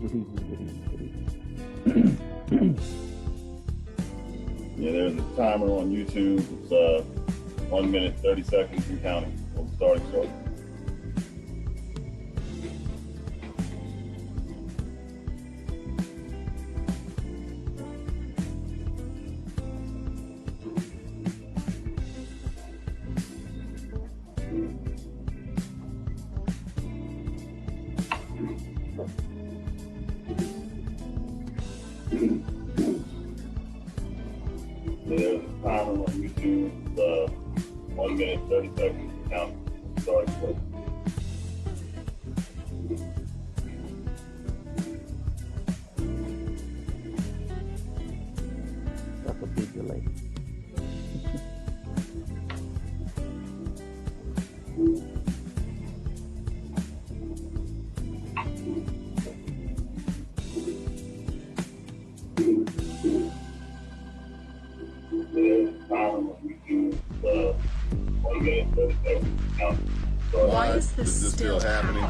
Yeah, there's a timer on YouTube. It's 1 minute, 30 seconds and counting. We'll start shortly. There's a timer on YouTube. It's 1 minute, 30 seconds and counting. We'll start shortly. That's a big delay. There's a timer on YouTube. It's 1 minute, 30 seconds and counting. Why is this still happening?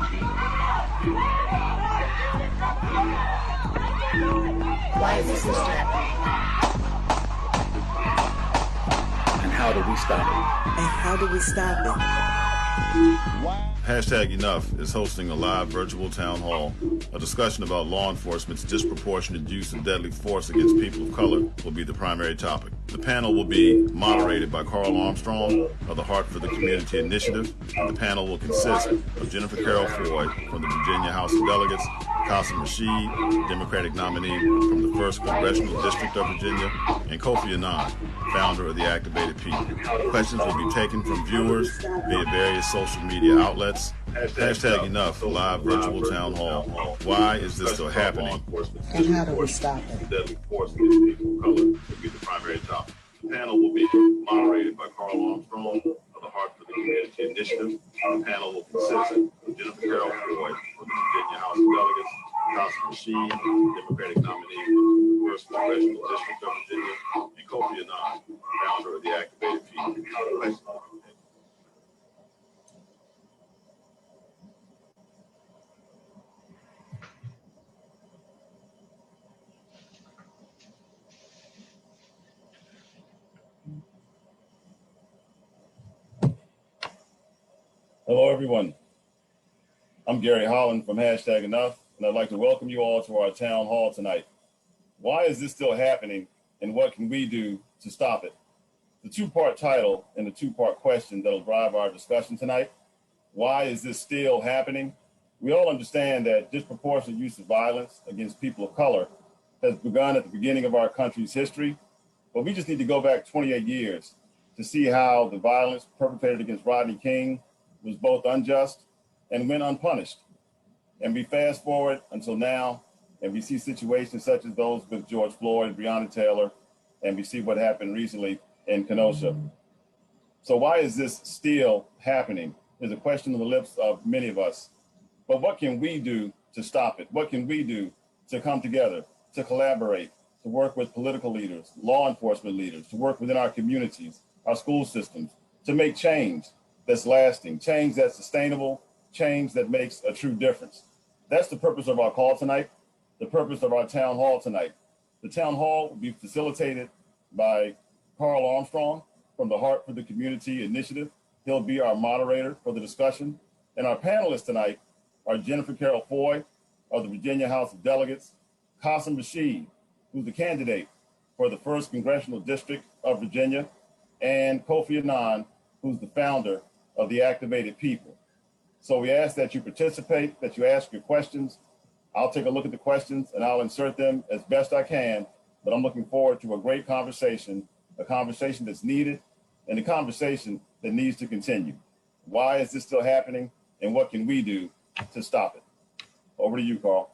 Why is this still happening? And how do we stop it? And how do we stop it? Hashtag Enough is hosting a live virtual town hall. A discussion about law enforcement's disproportionate use of deadly force against people of color will be the primary topic. The panel will be moderated by Carl Armstrong of the Heart for the Community Initiative. The panel will consist of Jennifer Carroll Foy from the Virginia House of Delegates, Qasim Rashid, Democratic nominee from the 1st Congressional District of Virginia, and Kofi Annan, founder of the Activated People. Questions will be taken from viewers via various social media outlets. Hashtag Enough live virtual town hall. Why is this still happening? And how do we stop it? Deadly force against people of color will be the primary topic. The panel will be moderated by Carl Armstrong of the Heart for the Community Initiative. The panel will consist of Jennifer Carroll Foy from the Virginia House of Delegates, Qasim Rashid, Democratic nominee from the 1st Congressional District of Virginia, and Kofi Annan, founder of the Activated People. Hello, everyone. I'm Gary Holland from Hashtag Enough, and I'd like to welcome you all to our town hall tonight. Why is this still happening, and what can we do to stop it? The two-part title and the two-part question that'll drive our discussion tonight. Why is this still happening? We all understand that disproportionate use of violence against people of color has begun at the beginning of our country's history, but we just need to go back 28 years to see how the violence perpetrated against Rodney King was both unjust and went unpunished. And we fast forward until now, and we see situations such as those with George Floyd, Breonna Taylor, and we see what happened recently in Kenosha. So why is this still happening? Is a question on the lips of many of us. But what can we do to stop it? What can we do to come together, to collaborate, to work with political leaders, law enforcement leaders, to work within our communities, our school systems, to make change that's lasting, change that's sustainable, change that makes a true difference? That's the purpose of our call tonight, the purpose of our town hall tonight. The town hall will be facilitated by Carl Armstrong from the Heart for the Community Initiative. He'll be our moderator for the discussion. And our panelists tonight are Jennifer Carroll Foy of the Virginia House of Delegates, Qasim Rashid, who's the candidate for the 1st Congressional District of Virginia, and Kofi Annan, who's the founder of the Activated People. So we ask that you participate, that you ask your questions. I'll take a look at the questions and I'll insert them as best I can, but I'm looking forward to a great conversation, a conversation that's needed, and a conversation that needs to continue. Why is this still happening, and what can we do to stop it? Over to you, Carl.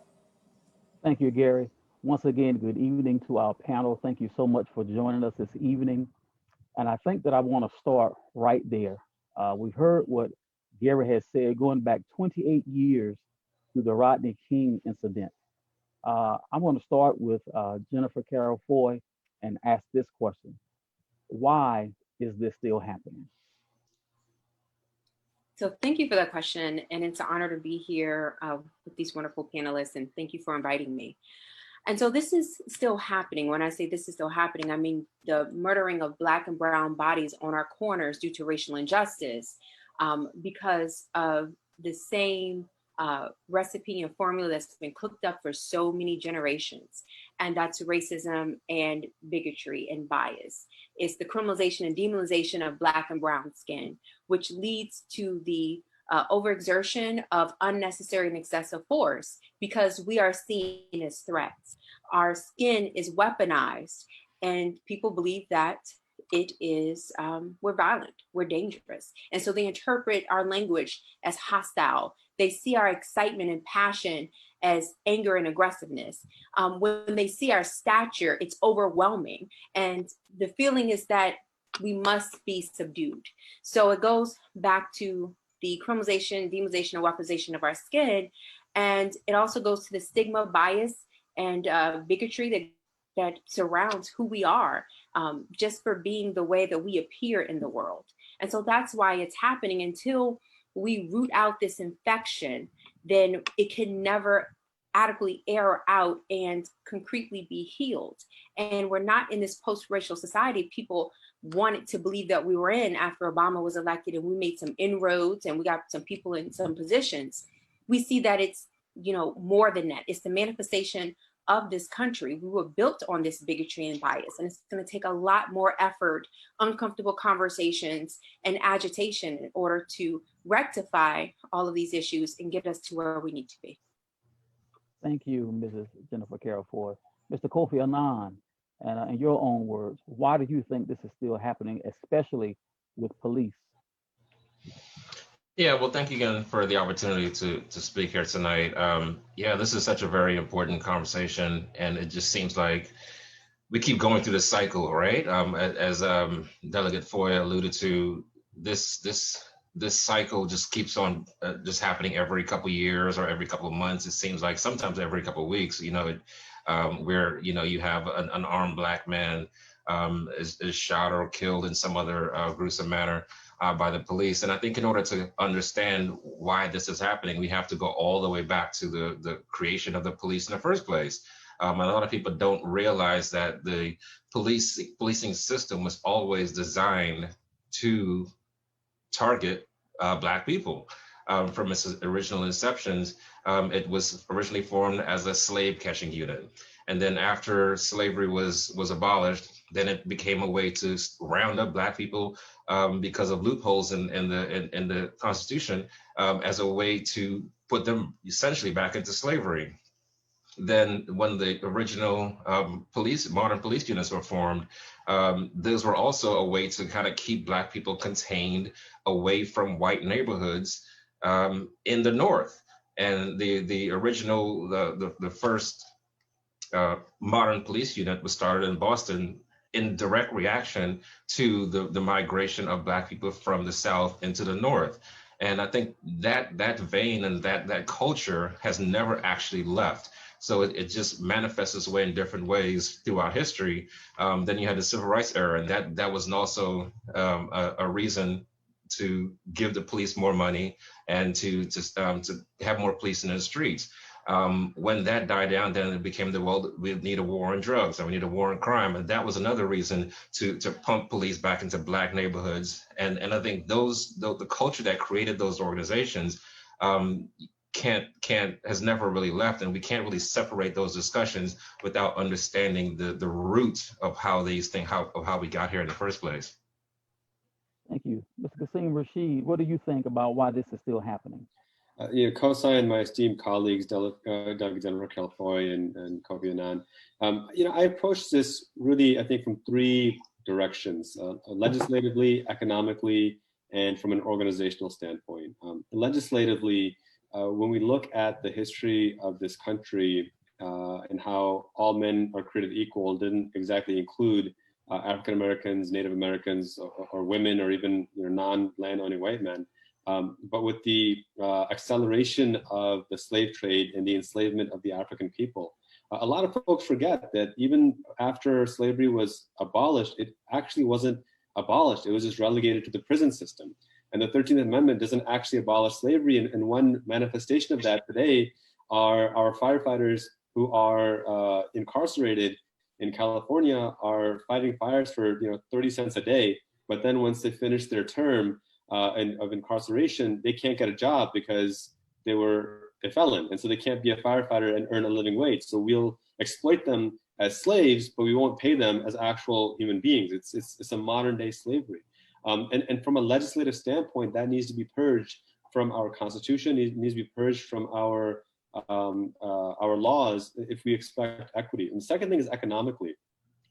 Thank you, Gary. Once again, good evening to our panel. Thank you so much for joining us this evening. And I think that I want to start right there. We've heard what Gary has said going back 28 years to the Rodney King incident. I'm going to start with Jennifer Carroll Foy and ask this question. Why is this still happening? So thank you for that question. And it's an honor to be here with these wonderful panelists. And thank you for inviting me. And so this is still happening. When I say this is still happening, I mean the murdering of Black and brown bodies on our corners due to racial injustice because of the same recipe and formula that's been cooked up for so many generations. And that's racism and bigotry and bias. It's the criminalization and demonization of Black and brown skin, which leads to the overexertion of unnecessary and excessive force because we are seen as threats. Our skin is weaponized, and people believe that it is, we're violent, we're dangerous. And so they interpret our language as hostile. They see our excitement and passion as anger and aggressiveness. When they see our stature, it's overwhelming. And the feeling is that we must be subdued. So it goes back to the criminalization, demonization, and weaponization of our skin. And it also goes to the stigma, bias, and bigotry that surrounds who we are, just for being the way that we appear in the world. And so that's why it's happening. Until we root out this infection, then it can never adequately air out and concretely be healed. And we're not in this post-racial society people wanted to believe that we were in after Obama was elected, and we made some inroads and we got some people in some positions. We see that it's, more than that. It's the manifestation of this country. We were built on this bigotry and bias, and it's going to take a lot more effort, uncomfortable conversations, and agitation in order to rectify all of these issues and get us to where we need to be. Thank you, Mrs. Jennifer Carroll Ford. Mr. Kofi Annan, and in your own words, why do you think this is still happening, especially with police? Yeah, well, thank you again for the opportunity to speak here tonight. Yeah, this is such a very important conversation, and it just seems like we keep going through this cycle, right? As Delegate Foy alluded to, this cycle just keeps on just happening every couple of years or every couple of months. It seems like sometimes every couple of weeks, where you have an unarmed Black man is shot or killed in some other gruesome manner by the police. And I think in order to understand why this is happening, we have to go all the way back to the creation of the police in the first place. A lot of people don't realize that the policing system was always designed to target Black people. From its original inceptions, it was originally formed as a slave catching unit. And then after slavery was abolished, then it became a way to round up Black people because of loopholes in the Constitution as a way to put them essentially back into slavery. Then when the original modern police units were formed, those were also a way to kind of keep Black people contained away from white neighborhoods in the North. And the original, the first modern police unit was started in Boston in direct reaction to the migration of Black people from the South into the North. And I think that vein and that culture has never actually left. So it just manifests its way in different ways throughout history. Then you had the Civil Rights era, and that was also a reason to give the police more money and to have more police in the streets. When that died down, then it became we need a war on drugs and we need a war on crime. And that was another reason to pump police back into Black neighborhoods. And I think the culture that created those organizations has never really left. And we can't really separate those discussions without understanding the root of how we got here in the first place. Thank you. Mr. Kasim Rashid, what do you think about why this is still happening? Co-sign my esteemed colleagues, Doug Jennifer Carroll Ford and Kofi Annan. I approach this really, I think, from three directions: legislatively, economically, and from an organizational standpoint. Legislatively, when we look at the history of this country and how all men are created equal, didn't exactly include African Americans, Native Americans, or women, or even non-land-owning white men. But with the acceleration of the slave trade and the enslavement of the African people, a lot of folks forget that even after slavery was abolished, it actually wasn't abolished. It was just relegated to the prison system. And the 13th Amendment doesn't actually abolish slavery. And one manifestation of that today are our firefighters who are incarcerated in California are fighting fires for 30 cents a day. But then once they finish their term of incarceration, they can't get a job because they were a felon. And so they can't be a firefighter and earn a living wage. So we'll exploit them as slaves, but we won't pay them as actual human beings. It's a modern day slavery. And from a legislative standpoint, that needs to be purged from our constitution. It needs to be purged from our laws if we expect equity. And the second thing is economically.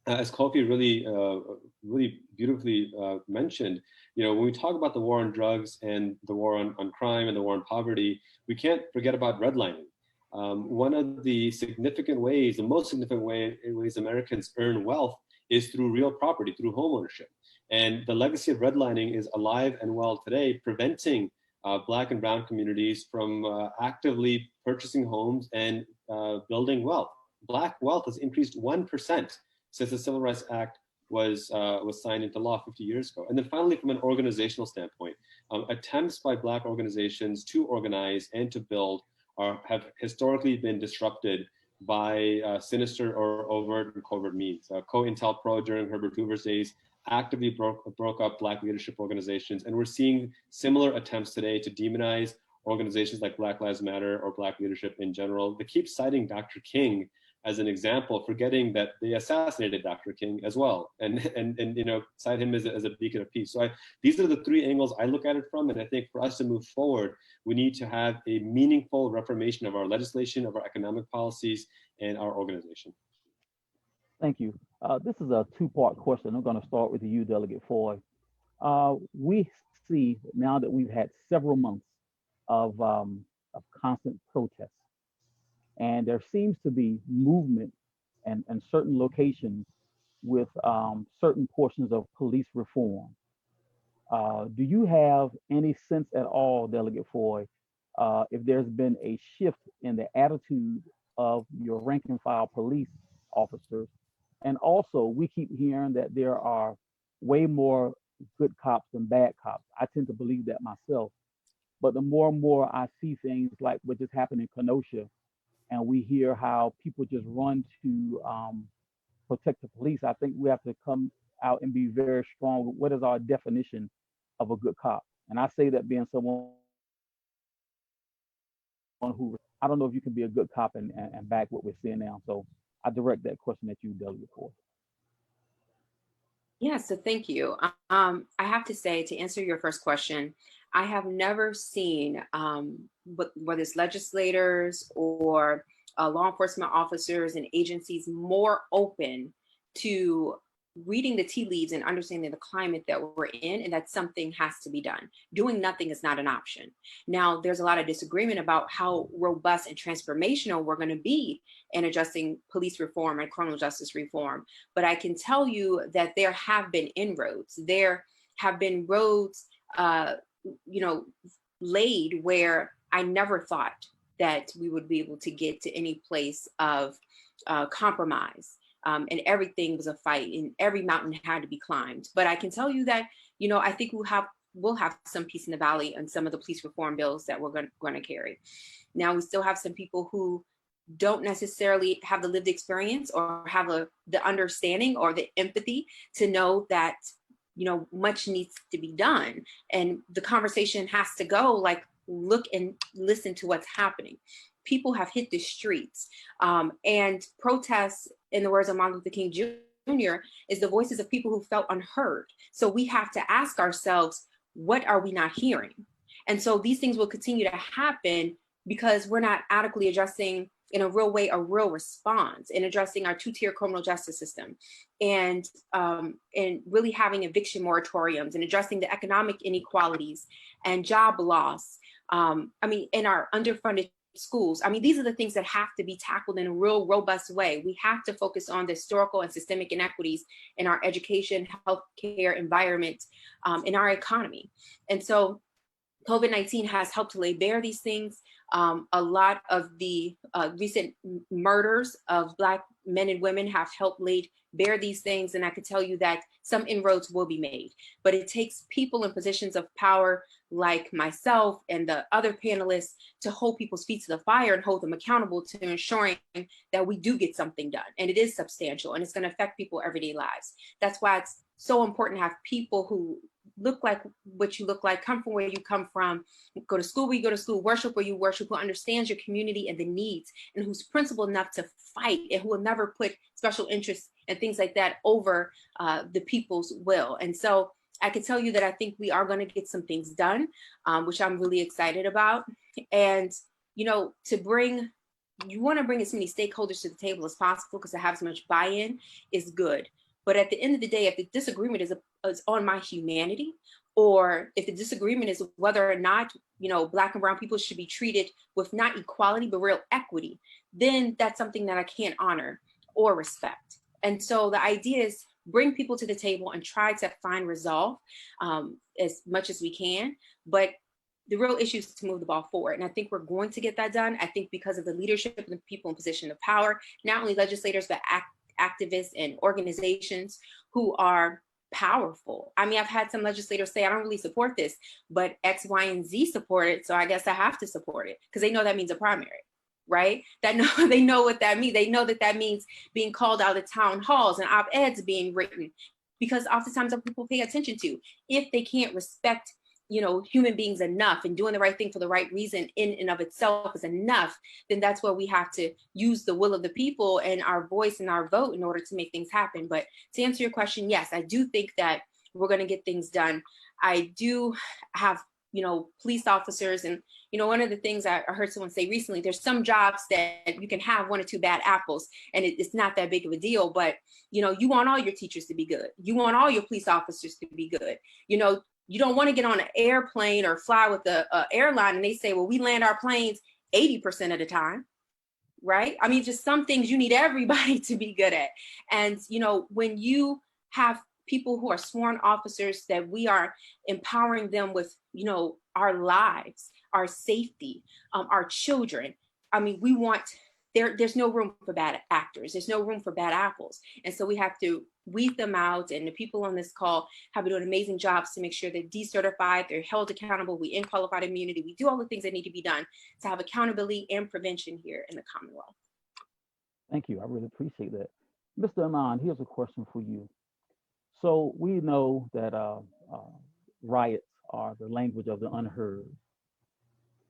As Kofi really beautifully mentioned, when we talk about the war on drugs and the war on crime and the war on poverty, we can't forget about redlining. One of the significant ways, the most significant ways Americans earn wealth is through real property, through homeownership. And the legacy of redlining is alive and well today, preventing Black and Brown communities from actively purchasing homes and building wealth. Black wealth has increased 1% since the Civil Rights Act was signed into law 50 years ago. And then finally, from an organizational standpoint, attempts by Black organizations to organize and to build have historically been disrupted by sinister or overt and covert means. COINTELPRO during Herbert Hoover's days actively broke up Black leadership organizations. And we're seeing similar attempts today to demonize organizations like Black Lives Matter or Black leadership in general. They keep citing Dr. King as an example, forgetting that they assassinated Dr. King as well, and cite him as a beacon of peace. So these are the three angles I look at it from, and I think for us to move forward, we need to have a meaningful reformation of our legislation, of our economic policies, and our organization. Thank you. This is a two-part question. I'm going to start with you, Delegate Foy. We see now that we've had several months of constant protests, and there seems to be movement and certain locations with certain portions of police reform. Do you have any sense at all, Delegate Foy, if there's been a shift in the attitude of your rank and file police officers? And also, we keep hearing that there are way more good cops than bad cops. I tend to believe that myself. But the more and more I see things like what just happened in Kenosha, and we hear how people just run to protect the police, I think we have to come out and be very strong. What is our definition of a good cop? And I say that being someone who, I don't know if you can be a good cop and back what we're seeing now. So I direct that question at you, Delegate Foy. Yeah, so thank you. I have to say, to answer your first question, I have never seen, whether it's legislators or law enforcement officers and agencies, more open to reading the tea leaves and understanding the climate that we're in, and that something has to be done. Doing nothing is not an option. Now, there's a lot of disagreement about how robust and transformational we're going to be in addressing police reform and criminal justice reform. But I can tell you that there have been inroads. There have been roads, laid where I never thought that we would be able to get to any place of compromise. And everything was a fight, and every mountain had to be climbed. But I can tell you that, I think we'll have some peace in the valley on some of the police reform bills that we're going to carry. Now, we still have some people who don't necessarily have the lived experience or have the understanding or the empathy to know that, much needs to be done. And the conversation has to go like, look and listen to what's happening. People have hit the streets, and protests, in the words of Martin Luther King Jr., is the voices of people who felt unheard. So we have to ask ourselves, what are we not hearing? And so these things will continue to happen because we're not adequately addressing in a real way, a real response in addressing our two-tier criminal justice system, and really having eviction moratoriums and addressing the economic inequalities and job loss. In our underfunded schools. These are the things that have to be tackled in a real robust way. We have to focus on the historical and systemic inequities in our education, healthcare, environment, in our economy. And so COVID-19 has helped to lay bare these things. A lot of the recent murders of Black men and women have helped laid bare these things, and I could tell you that some inroads will be made. But it takes people in positions of power like myself and the other panelists to hold people's feet to the fire and hold them accountable to ensuring that we do get something done. And it is substantial, and it's going to affect people's everyday lives. That's why it's so important to have people who look like what you look like, come from where you come from, go to school where you go to school, worship where you worship, who understands your community and the needs, and who's principled enough to fight, and who will never put special interests and things like that over the people's will. And so I can tell you that I think we are going to get some things done, which I'm really excited about. And, you know, you want to bring as many stakeholders to the table as possible, because to have as much buy-in is good. But at the end of the day, if the disagreement is on my humanity, or if the disagreement is whether or not, you know, Black and brown people should be treated with not equality, but real equity, then that's something that I can't honor or respect. And so the idea is bring people to the table and try to find resolve as much as we can. But the real issue is to move the ball forward. And I think we're going to get that done. I think because of the leadership and the people in position of power, not only legislators, but activists and organizations who are powerful. I mean, I've had some legislators say, I don't really support this, but X, Y, and Z support it. So I guess I have to support it, because they know that means a primary, right? They know what that means. They know that that means being called out of town halls and op-eds being written, because oftentimes people pay attention to. If they can't respect, you know, human beings enough, and doing the right thing for the right reason in and of itself is enough, then that's where we have to use the will of the people and our voice and our vote in order to make things happen. But to answer your question, yes, I do think that we're going to get things done. I do have, you know, police officers, and, you know, one of the things I heard someone say recently, there's some jobs that you can have 1 or 2 bad apples and it's not that big of a deal, but, you know, you want all your teachers to be good. You want all your police officers to be good. You know, you don't want to get on an airplane or fly with the airline and they say, well, we land our planes 80% of the time, right? I mean, just some things you need everybody to be good at. And, you know, when you have people who are sworn officers, that we are empowering them with, you know, our lives, our safety, our children. I mean, we want, there's no room for bad actors. There's no room for bad apples. And so we have to weed them out. And the people on this call have been doing amazing jobs to make sure they're decertified, they're held accountable, we end qualified immunity, we do all the things that need to be done to have accountability and prevention here in the Commonwealth. Thank you. I really appreciate that. Mr. Anand, here's a question for you. So we know that riots are the language of the unheard.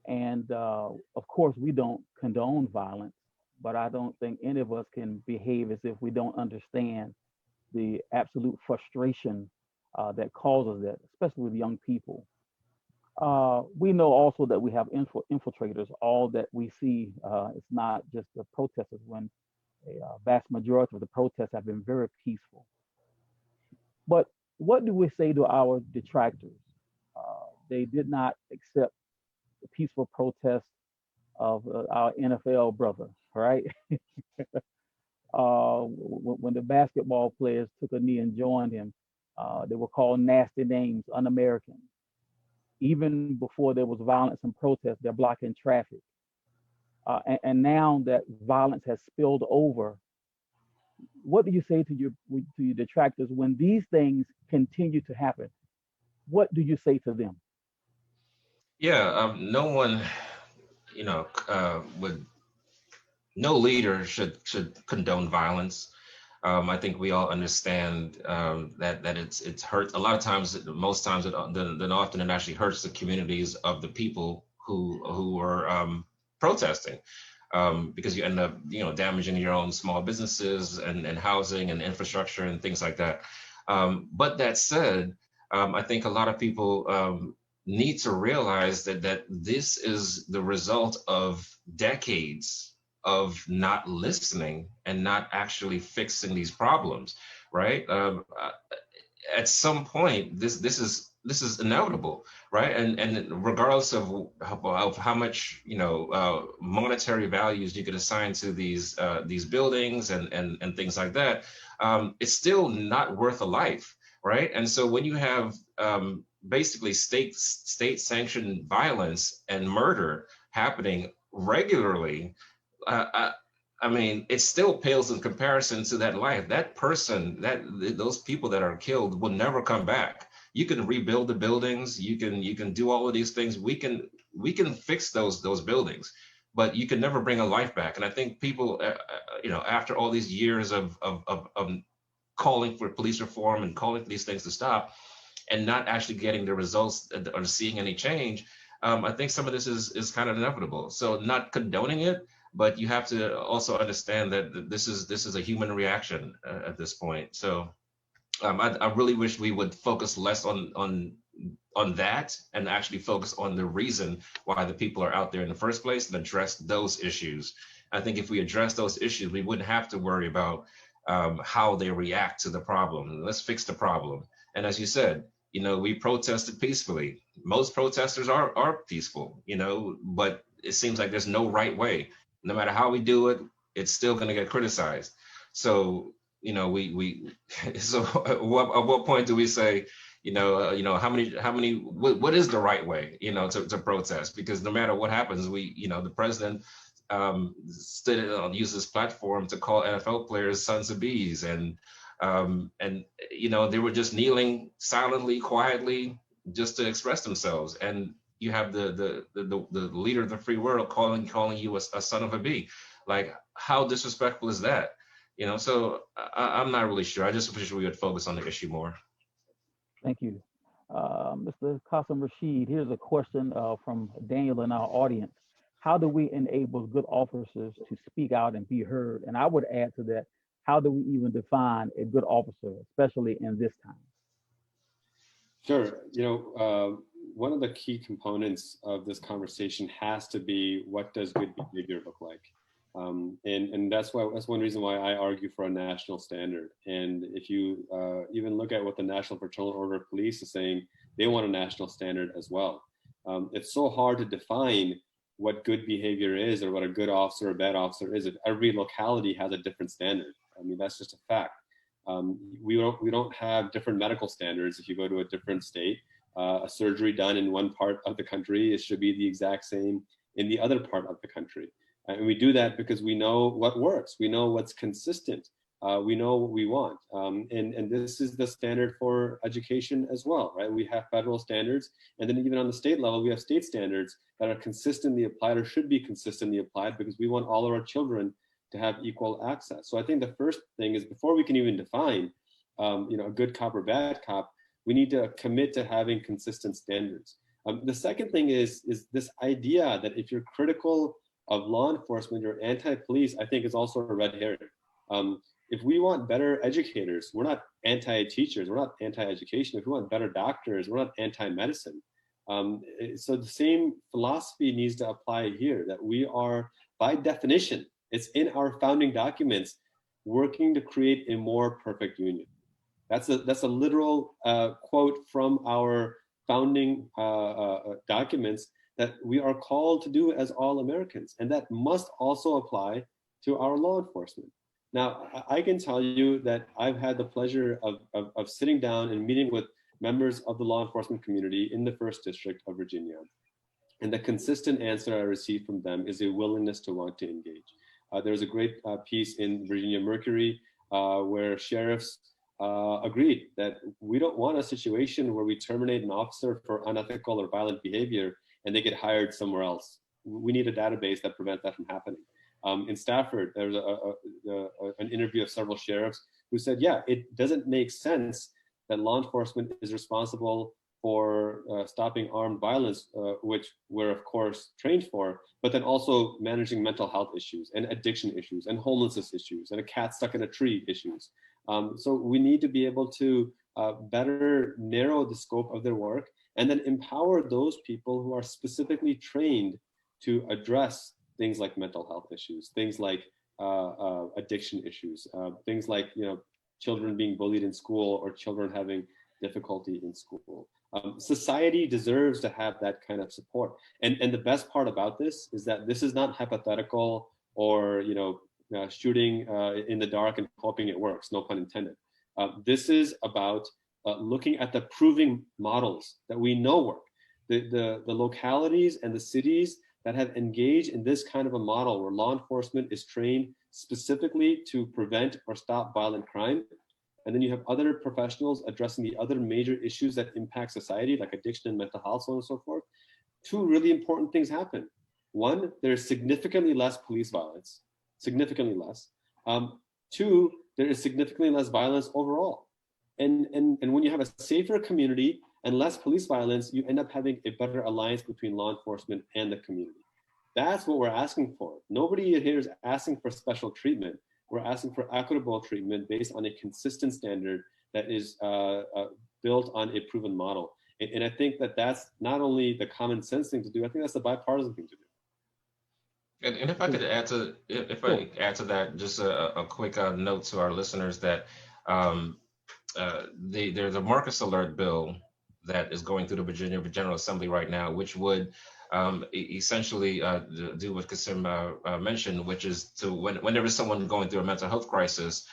And of course, we don't condone violence, but I don't think any of us can behave as if we don't understand the absolute frustration that causes that, especially with young people. We know also that we have infiltrators. All that we see is not just the protesters, when a vast majority of the protests have been very peaceful. But what do we say to our detractors? They did not accept the peaceful protest of our NFL brother, right? When the basketball players took a knee and joined him, they were called nasty names, un-American. Even before there was violence and protest, they're blocking traffic. And now that violence has spilled over, what do you say to your detractors when these things continue to happen? What do you say to them? Yeah, no one, you know, no leader should condone violence. I think we all understand that it's hurt a lot of times. Most times, than often, it actually hurts the communities of the people who are protesting, because you end up, you know, damaging your own small businesses and housing and infrastructure and things like that. But that said, I think a lot of people need to realize that this is the result of decades of not listening and not actually fixing these problems, right? At some point, this is inevitable, right? And regardless of how much, you know, monetary values you could assign to these buildings and things like that, it's still not worth a life, right? And so when you have basically state-sanctioned violence and murder happening regularly, I mean, it still pales in comparison to that life. That person, those people that are killed will never come back. You can rebuild the buildings. You can do all of these things. We can fix those buildings, but you can never bring a life back. And I think people, after all these years of calling for police reform and calling for these things to stop, and not actually getting the results or seeing any change, I think some of this is kind of inevitable. So not condoning it, but you have to also understand that this is a human reaction at this point. So I really wish we would focus less on that and actually focus on the reason why the people are out there in the first place and address those issues. I think if we address those issues, we wouldn't have to worry about how they react to the problem. Let's fix the problem. And as you said, we protested peacefully. Most protesters are peaceful, but it seems like there's no right way. No matter how we do it, it's still going to get criticized. So, so at what point do we say, what is the right way, to protest? Because no matter what happens, the president used his platform to call NFL players sons of bees, and they were just kneeling silently, quietly, just to express themselves. And you have the leader of the free world calling you a son of a bee. Like, how disrespectful is that? So I'm not really sure. I just wish we would focus on the issue more. Thank you. Mr. Qasim Rashid, here's a question from Daniel in our audience. How do we enable good officers to speak out and be heard? And I would add to that, how do we even define a good officer, especially in this time? Sure. One of the key components of this conversation has to be, what does good behavior look like? And that's one reason why I argue for a national standard. And if you even look at what the National Fraternal Order of Police is saying, they want a national standard as well. It's so hard to define what good behavior is, or what a good officer or bad officer is, if every locality has a different standard. I mean, that's just a fact. We don't have different medical standards. If you go to a different state, a surgery done in one part of the country, it should be the exact same in the other part of the country. And we do that because we know what works. We know what's consistent. We know what we want. And this is the standard for education as well, right? We have federal standards. And then even on the state level, we have state standards that are consistently applied, or should be consistently applied, because we want all of our children to have equal access. So I think the first thing is, before we can even define, a good cop or bad cop, we need to commit to having consistent standards. The second thing is this idea that if you're critical of law enforcement, you're anti-police, I think is also a red herring. If we want better educators, we're not anti-teachers, we're not anti-education. If we want better doctors, we're not anti-medicine. So the same philosophy needs to apply here, that we are, by definition, it's in our founding documents, working to create a more perfect union. That's a literal quote from our founding documents, that we are called to do as all Americans. And that must also apply to our law enforcement. Now, I can tell you that I've had the pleasure of sitting down and meeting with members of the law enforcement community in the 1st District of Virginia. And the consistent answer I receive from them is a willingness to want to engage. There's a great piece in Virginia Mercury where sheriffs agreed that we don't want a situation where we terminate an officer for unethical or violent behavior and they get hired somewhere else. We need a database that prevents that from happening. In Stafford, there was an interview of several sheriffs who said, yeah, it doesn't make sense that law enforcement is responsible for stopping armed violence, which we're of course trained for, but then also managing mental health issues and addiction issues and homelessness issues and a cat stuck in a tree issues. So we need to be able to better narrow the scope of their work, and then empower those people who are specifically trained to address things like mental health issues, things like addiction issues, things like children being bullied in school or children having difficulty in school. Society deserves to have that kind of support. And the best part about this is that this is not hypothetical or shooting in the dark and hoping it works, no pun intended. This is about looking at the proving models that we know work. The localities and the cities that have engaged in this kind of a model where law enforcement is trained specifically to prevent or stop violent crime. And then you have other professionals addressing the other major issues that impact society, like addiction and mental health, so on and so forth. Two really important things happen. One, there's significantly less police violence, significantly less. Two, there is significantly less violence overall. And when you have a safer community and less police violence, you end up having a better alliance between law enforcement and the community. That's what we're asking for. Nobody here is asking for special treatment. We're asking for equitable treatment based on a consistent standard that is built on a proven model. And I think that that's not only the common sense thing to do, I think that's the bipartisan thing to do. And if I could add to, if I could add to that, just a quick note to our listeners that there's a Marcus Alert bill that is going through the Virginia General Assembly right now, which would essentially do what Kasim mentioned, which is to whenever someone going through a mental health crisis,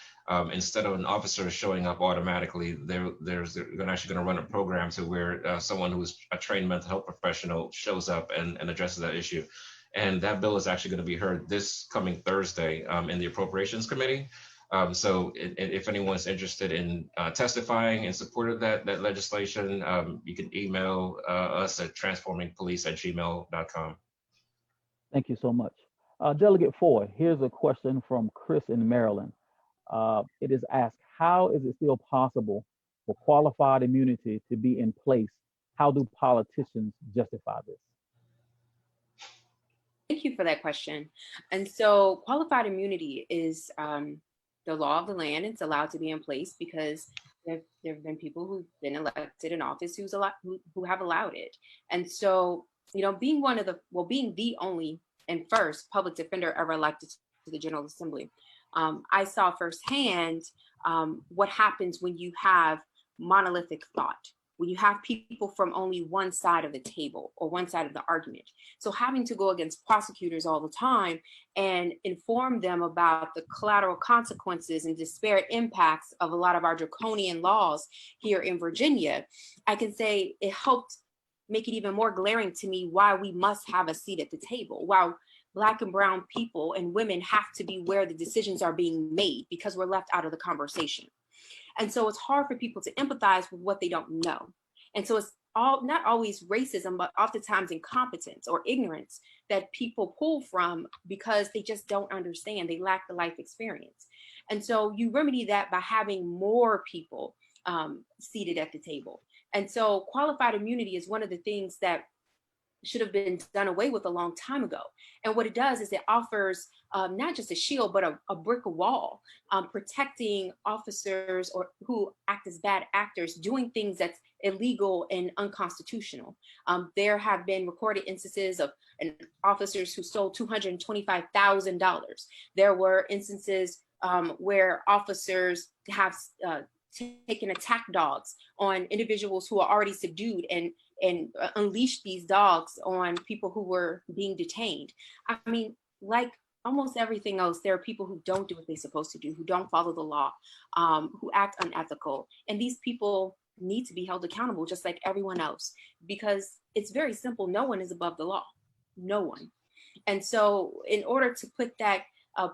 instead of an officer showing up automatically, they're actually going to run a program to where someone who's a trained mental health professional shows up and addresses that issue. And that bill is actually going to be heard this coming Thursday in the Appropriations Committee. So if anyone's interested in testifying in support of that legislation, you can email us at transformingpolice@gmail.com. Thank you so much. Delegate Foy, here's a question from Chris in Maryland. It is asked, how is it still possible for qualified immunity to be in place? How do politicians justify this? Thank you for that question. And so qualified immunity is the law of the land. It's allowed to be in place because there have been people who've been elected in office who have allowed it. And so, being being the only and first public defender ever elected to the General Assembly, I saw firsthand what happens when you have monolithic thought, when you have people from only one side of the table or one side of the argument. So having to go against prosecutors all the time and inform them about the collateral consequences and disparate impacts of a lot of our draconian laws here in Virginia, I can say it helped make it even more glaring to me why we must have a seat at the table, why Black and brown people and women have to be where the decisions are being made because we're left out of the conversation. And so it's hard for people to empathize with what they don't know. And so it's not always racism, but oftentimes incompetence or ignorance that people pull from because they just don't understand. They lack the life experience. And so you remedy that by having more people seated at the table. And so qualified immunity is one of the things that should have been done away with a long time ago. And what it does is it offers not just a shield, but a brick wall, protecting officers or who act as bad actors doing things that's illegal and unconstitutional. There have been recorded instances of officers who stole $225,000. There were instances where officers have taken attack dogs on individuals who are already subdued and unleash these dogs on people who were being detained. I mean, like almost everything else, there are people who don't do what they're supposed to do, who don't follow the law, who act unethical. And these people need to be held accountable just like everyone else, because it's very simple. No one is above the law, no one. And so in order to put that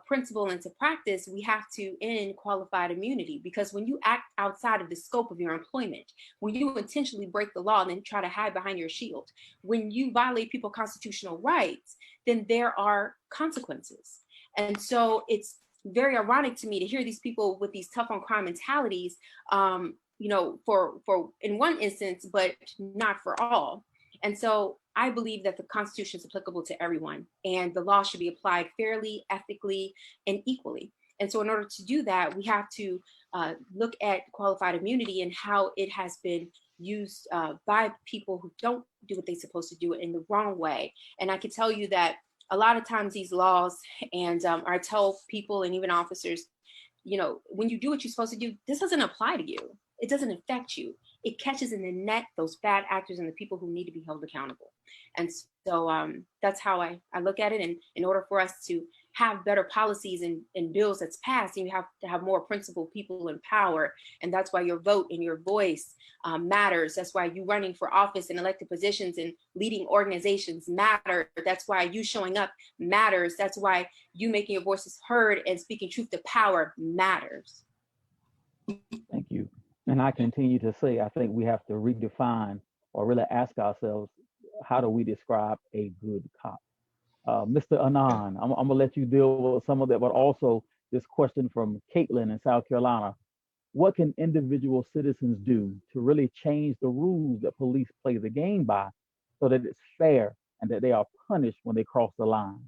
principle into practice, we have to end qualified immunity, because when you act outside of the scope of your employment, when you intentionally break the law and then try to hide behind your shield, when you violate people's constitutional rights, then there are consequences. And so it's very ironic to me to hear these people with these tough on crime mentalities, for in one instance, but not for all. And so I believe that the Constitution is applicable to everyone, and the law should be applied fairly, ethically, and equally. And so in order to do that, we have to look at qualified immunity and how it has been used by people who don't do what they're supposed to do in the wrong way. And I can tell you that a lot of times these laws, and I tell people and even officers, when you do what you're supposed to do, this doesn't apply to you. It doesn't affect you. It catches in the net those bad actors and the people who need to be held accountable. And so that's how I look at it. And in order for us to have better policies and bills that's passed, and you have to have more principled people in power. And that's why your vote and your voice matters. That's why you running for office and elected positions and leading organizations matter. That's why you showing up matters. That's why you making your voices heard and speaking truth to power matters. Thank you. And I continue to say, I think we have to redefine or really ask ourselves, how do we describe a good cop? Mr. Anand, I'm gonna let you deal with some of that, but also this question from Caitlin in South Carolina. What can individual citizens do to really change the rules that police play the game by so that it's fair and that they are punished when they cross the line?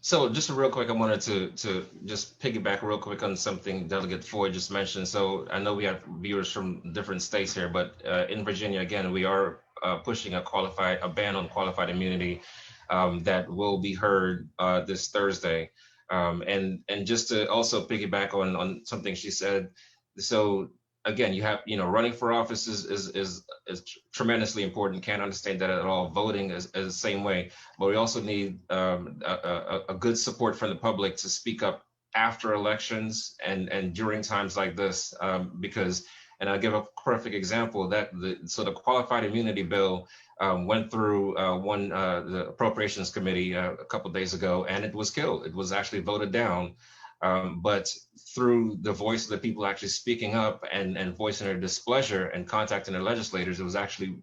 So just real quick, I wanted to just piggyback real quick on something Delegate Floyd just mentioned. So I know we have viewers from different states here, but in Virginia, again, we are pushing a ban on qualified immunity that will be heard this Thursday. And just to also piggyback on something she said, so again, you have, running for office is tremendously important. Can't understand that at all. Voting is the same way, but we also need a good support from the public to speak up after elections and during times like this, because, and I'll give a perfect example that the qualified immunity bill went through the Appropriations Committee a couple of days ago, and it was killed. It was actually voted down. But through the voice of the people actually speaking up and voicing their displeasure and contacting their legislators, it was actually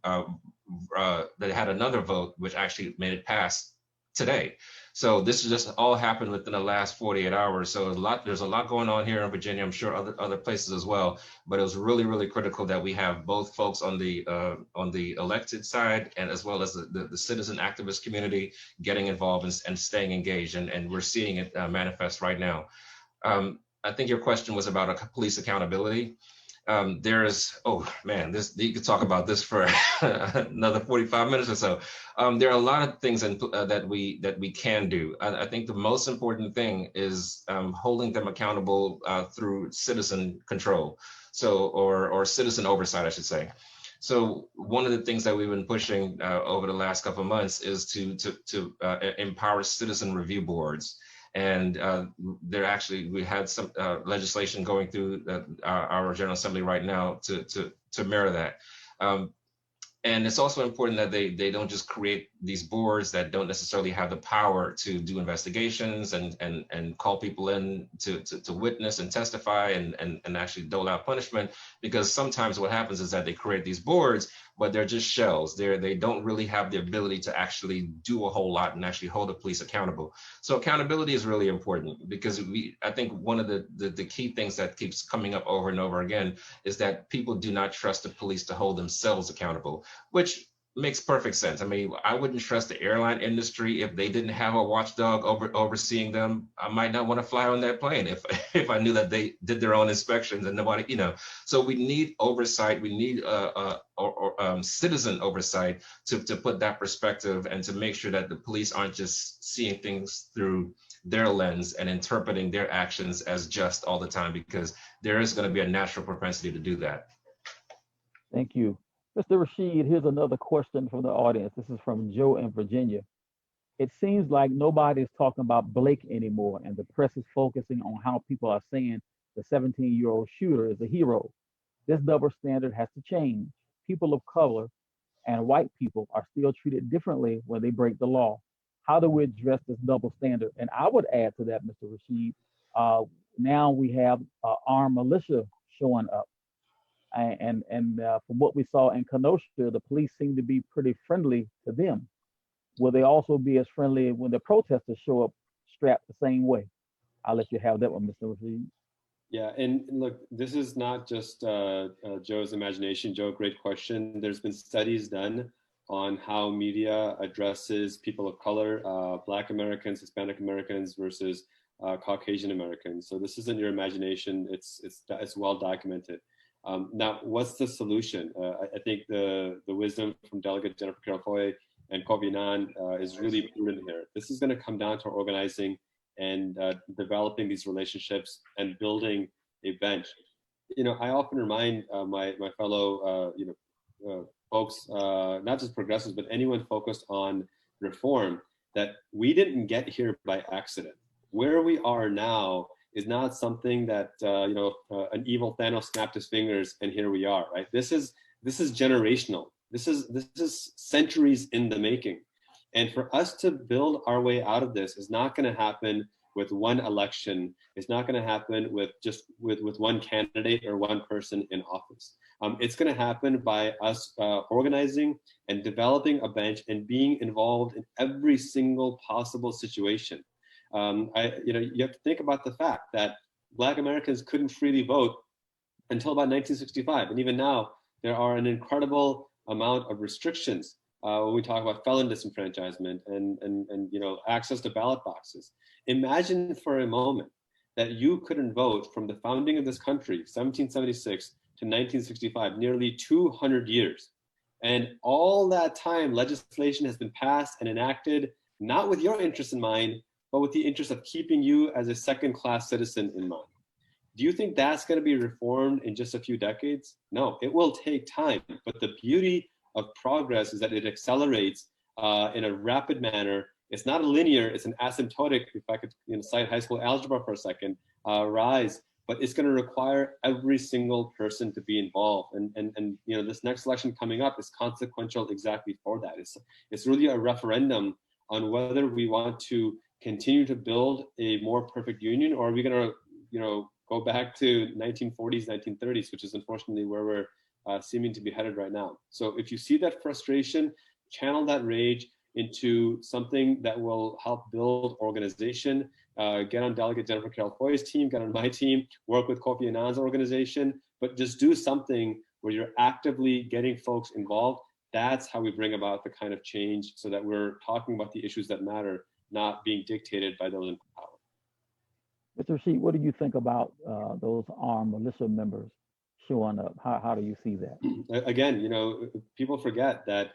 they had another vote which actually made it pass today. So this has just all happened within the last 48 hours. So there's a lot going on here in Virginia. I'm sure other places as well. But it was really, really critical that we have both folks on the elected side and as well as the citizen activist community getting involved and staying engaged. And we're seeing it manifest right now. I think your question was about police accountability. Oh man, you could talk about this for another 45 minutes or so. There are a lot of things that we can do. I think the most important thing is holding them accountable through citizen control, or citizen oversight, I should say. So one of the things that we've been pushing over the last couple of months is to empower citizen review boards. And we had some legislation going through our General Assembly right now to mirror that. And it's also important that they don't just create these boards that don't necessarily have the power to do investigations and call people in to witness and testify and actually dole out punishment. Because sometimes what happens is that they create these boards, but they're just shells. They don't really have the ability to actually do a whole lot and actually hold the police accountable. So accountability is really important, because I think one of the key things that keeps coming up over and over again is that people do not trust the police to hold themselves accountable, which makes perfect sense. I mean, I wouldn't trust the airline industry if they didn't have a watchdog overseeing them. I might not want to fly on that plane if I knew that they did their own inspections and nobody, So we need oversight. We need citizen oversight to put that perspective and to make sure that the police aren't just seeing things through their lens and interpreting their actions as just all the time, because there is going to be a natural propensity to do that. Thank you. Mr. Rashid, here's another question from the audience. This is from Joe in Virginia. It seems like nobody's talking about Blake anymore, and the press is focusing on how people are saying the 17-year-old shooter is a hero. This double standard has to change. People of color and white people are still treated differently when they break the law. How do we address this double standard? And I would add to that, Mr. Rashid, now we have armed militia showing up. And from what we saw in Kenosha, the police seem to be pretty friendly to them. Will they also be as friendly when the protesters show up strapped the same way? I'll let you have that one, Mr. Rashid. Yeah, and look, this is not just Joe's imagination. Joe, great question. There's been studies done on how media addresses people of color, Black Americans, Hispanic Americans versus Caucasian Americans. So this isn't your imagination. It's well documented. Now, what's the solution? I think the wisdom from Delegate Jennifer Carol-Foy and Kofi Annan is really prudent here. This is going to come down to organizing and developing these relationships and building a bench. I often remind my fellow folks, not just progressives, but anyone focused on reform, that we didn't get here by accident. Where we are now is not something that an evil Thanos snapped his fingers and here we are, right? This is generational. This is centuries in the making. And for us to build our way out of this is not going to happen with one election. It's not going to happen with one candidate or one person in office. It's going to happen by us organizing and developing a bench and being involved in every single possible situation. You have to think about the fact that Black Americans couldn't freely vote until about 1965, and even now there are an incredible amount of restrictions when we talk about felon disenfranchisement and access to ballot boxes. Imagine for a moment that you couldn't vote from the founding of this country, 1776 to 1965, nearly 200 years. And all that time, legislation has been passed and enacted, not with your interest in mind, but with the interest of keeping you as a second-class citizen in mind. Do you think that's going to be reformed in just a few decades? No, it will take time. But the beauty of progress is that it accelerates in a rapid manner. It's not a linear, it's an asymptotic, if I could cite high school algebra for a second, rise, but it's going to require every single person to be involved. And this next election coming up is consequential exactly for that. It's really a referendum on whether we want to continue to build a more perfect union, or are we going to go back to 1940s, 1930s, which is unfortunately where we're seeming to be headed right now. So if you see that frustration, channel that rage into something that will help build organization. Get on Delegate Jennifer Carroll Foy's team, get on my team, work with Kofi Annan's organization, but just do something where you're actively getting folks involved. That's how we bring about the kind of change so that we're talking about the issues that matter, not being dictated by those in power. Mr. Rashid, what do you think about those armed militia members showing up? How do you see that? Again, people forget that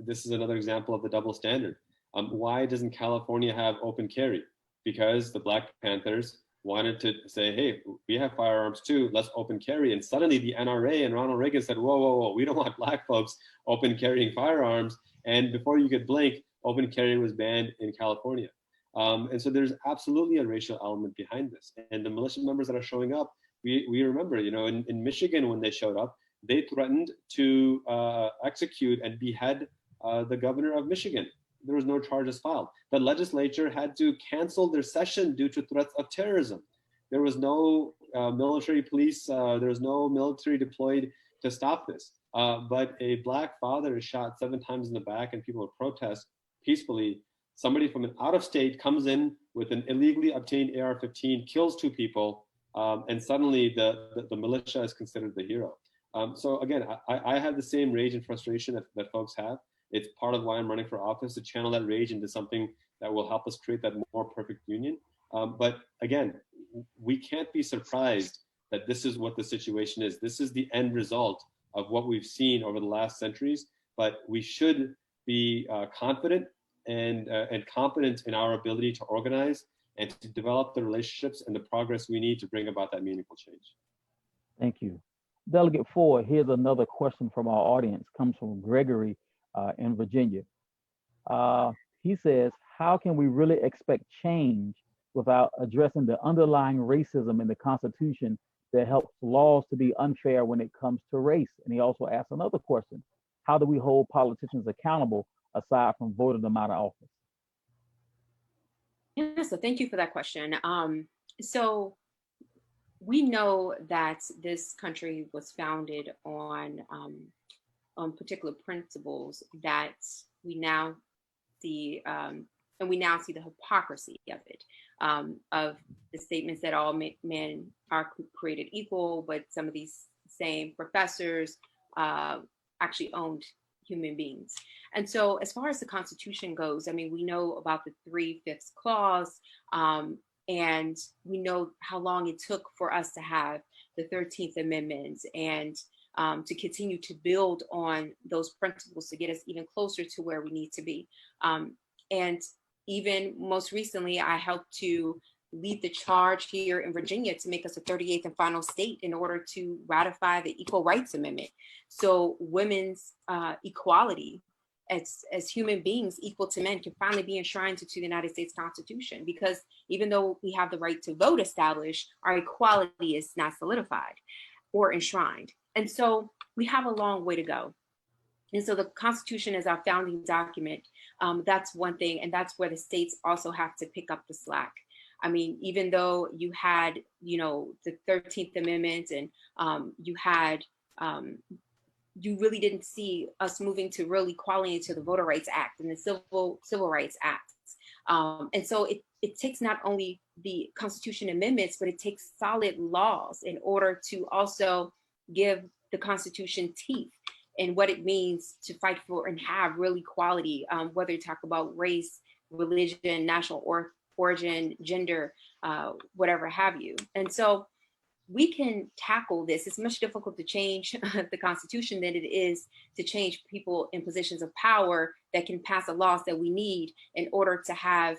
this is another example of the double standard. Why doesn't California have open carry? Because the Black Panthers wanted to say, hey, we have firearms too, let's open carry. And suddenly the NRA and Ronald Reagan said, whoa, we don't want Black folks open carrying firearms. And before you could blink, open carry was banned in California. And so there's absolutely a racial element behind this. And the militia members that are showing up, we remember, in Michigan when they showed up, they threatened to execute and behead the governor of Michigan. There was no charges filed. The legislature had to cancel their session due to threats of terrorism. There was no military police, there was no military deployed to stop this. But a Black father is shot 7 times in the back and people protest peacefully. Somebody from an out of state comes in with an illegally obtained AR-15, kills 2 people, and suddenly the militia is considered the hero. So again, I have the same rage and frustration that folks have. It's part of why I'm running for office, to channel that rage into something that will help us create that more perfect union. But again, we can't be surprised that this is what the situation is. This is the end result of what we've seen over the last centuries, but we should be confident and competent in our ability to organize and to develop the relationships and the progress we need to bring about that meaningful change. Thank you. Delegate Foy, here's another question from our audience, comes from Gregory in Virginia. He says, how can we really expect change without addressing the underlying racism in the Constitution that helps laws to be unfair when it comes to race? And he also asks another question, how do we hold politicians accountable aside from voting them out of office? Yeah, so thank you for that question. So we know that this country was founded on particular principles that we now see, and we now see the hypocrisy of it, of the statements that all men are created equal, but some of these same professors actually owned human beings. And so as far as the Constitution goes, I mean, we know about the 3/5 clause, and we know how long it took for us to have the 13th Amendment and to continue to build on those principles to get us even closer to where we need to be. And even most recently, I helped to lead the charge here in Virginia to make us a 38th and final state in order to ratify the Equal Rights Amendment. So women's equality as human beings equal to men can finally be enshrined into the United States Constitution, because even though we have the right to vote established, our equality is not solidified or enshrined. And so we have a long way to go. And so the Constitution is our founding document. That's one thing. And that's where the states also have to pick up the slack. I mean, even though you had, the 13th Amendment and you had, you really didn't see us moving to real equality into the Voter Rights Act and the Civil Rights Act. And so it takes not only the Constitution amendments, but it takes solid laws in order to also give the Constitution teeth and what it means to fight for and have real equality, whether you talk about race, religion, national origin, gender, whatever have you. And so we can tackle this. It's much difficult to change the Constitution than it is to change people in positions of power that can pass the laws that we need in order to have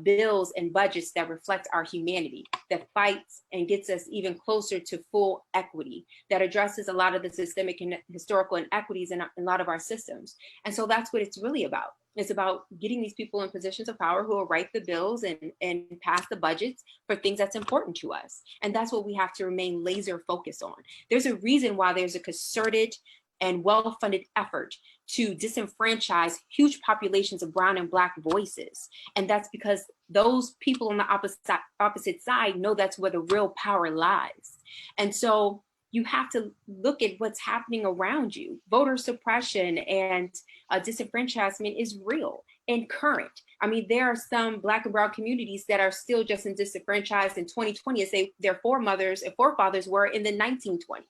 bills and budgets that reflect our humanity, that fights and gets us even closer to full equity, that addresses a lot of the systemic and historical inequities in a lot of our systems. And so that's what it's really about. It's about getting these people in positions of power who will write the bills and pass the budgets for things that's important to us. And that's what we have to remain laser focused on. There's a reason why there's a concerted and well-funded effort to disenfranchise huge populations of brown and black voices. And that's because those people on the opposite side know that's where the real power lies. And so you have to look at what's happening around you. Voter suppression and disenfranchisement is real and current. I mean, there are some Black and brown communities that are still just in disenfranchised in 2020 as their foremothers and forefathers were in the 1920s.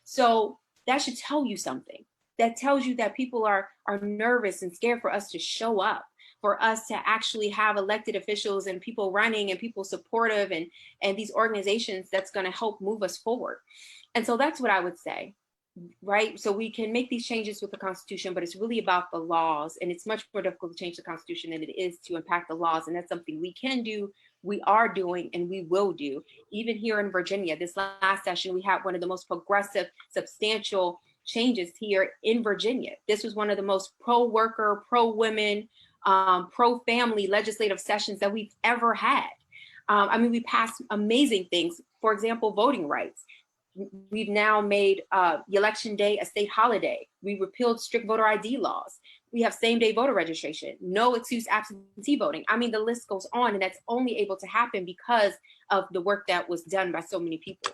So that should tell you something. That tells you that people are nervous and scared for us to show up, for us to actually have elected officials and people running and people supportive and these organizations that's going to help move us forward. And so that's what I would say, right? So we can make these changes with the Constitution, but it's really about the laws. And it's much more difficult to change the Constitution than it is to impact the laws. And that's something we can do, we are doing, and we will do. Even here in Virginia, this last session, we had one of the most progressive, substantial changes here in Virginia. This was one of the most pro-worker, pro-women, pro-family legislative sessions that we've ever had. I mean, we passed amazing things. For example, voting rights. We've now made Election Day a state holiday. We repealed strict voter ID laws. We have same-day voter registration, no excuse absentee voting. I mean, the list goes on, and that's only able to happen because of the work that was done by so many people.